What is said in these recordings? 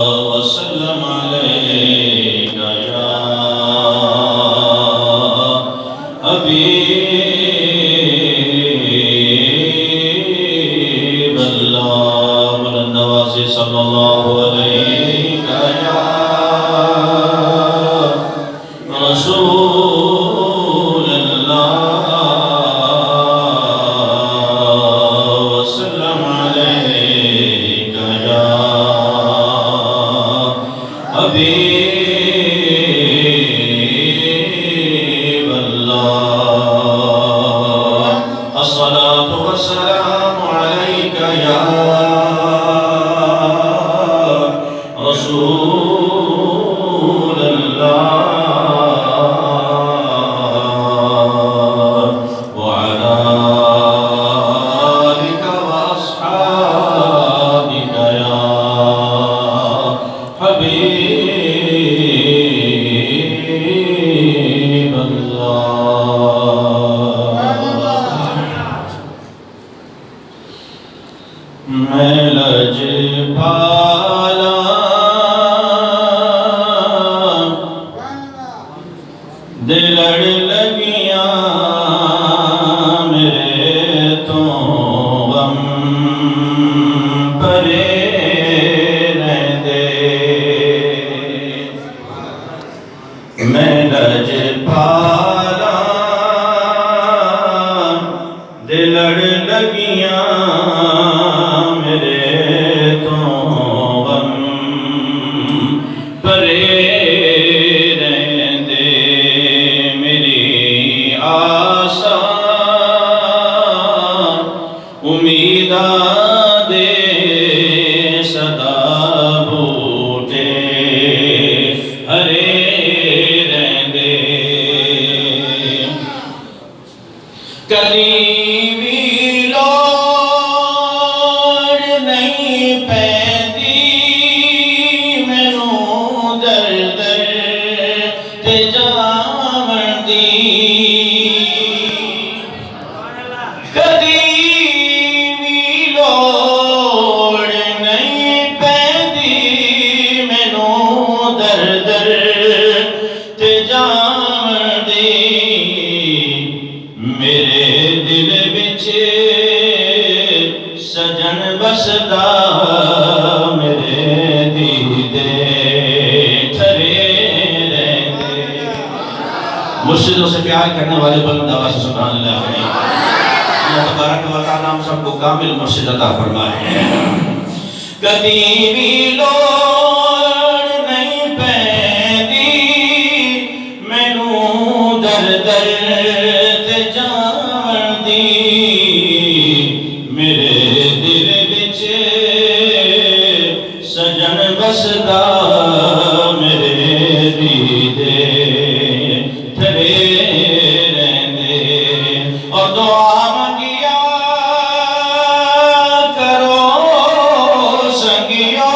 وسلم عليك يا حبيب الله والنواسي صلى الله عليك يا رسول الله وسلم عليك يا حبيب الله الصلاة والسلام عليك يا رسول الله وعلى آلك وأصحابك يا حبيب الله میں لجپالا دلڑ لگیاں میرے تو غم پرے رہندے میں لجپالا دلڑ لگیاں میرے تو غم پرے رہندے میری آسا امیداں دے صدا بوٹے ہرے رہندے کدی بھی لوڑ نہیں پیندی مینوں در در تے جاون دی کدی بھی لوڑ نہیں پیندی مینوں در در تے جاون دی میرے دل وچ سجن بسدا میرے دیدے ٹھرے رہندے مرشدوں سے پیار کرنے والے بلند آواز سے سبحان اللہ کریں اللہ تبارک و تعالی ہم سب کو کامل مرشد عطا فرمائے کدی بھی لوڑ نہیں پیندی مینوں در در تے جاون دی میرے دل وچ سجن بسدا میرے دیدے ٹھرے رہندے اور دعا منگیا کرو سنگیو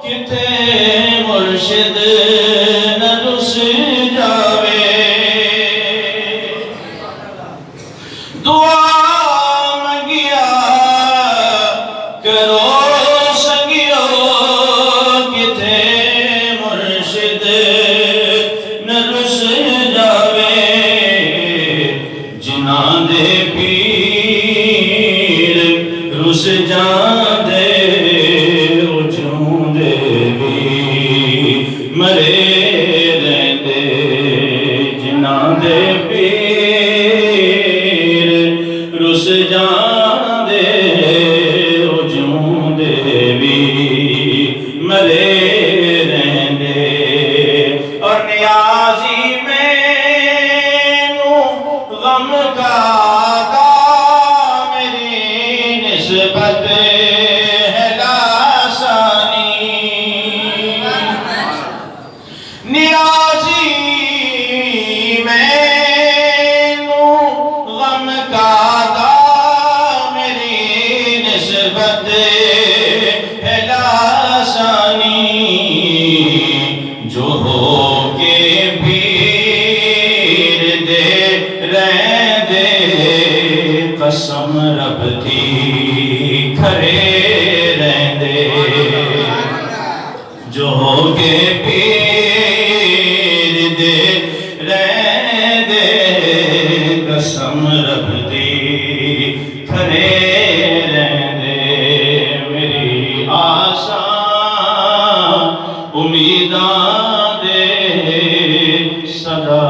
کتے مرشد نہ رس جاوے دعا منگیا کرو سنگیو کتے مرشد نہ رس جاوے جنہاں دے پیر رس جاندے اچھوں دے بھی مرے رہندے جنہاں دے پیر رس جاندے اچھوں دے بھی مرے رہندے اور نیازی مینوں غم کا میری نسبت ہے لاسانی نیازی مینوں غم کا میری نسبت ہے لاسانی جو ہو کے پیر دے رہ دے قسم رب دی کھڑے رہ دے میری آساں امیداں دے صدا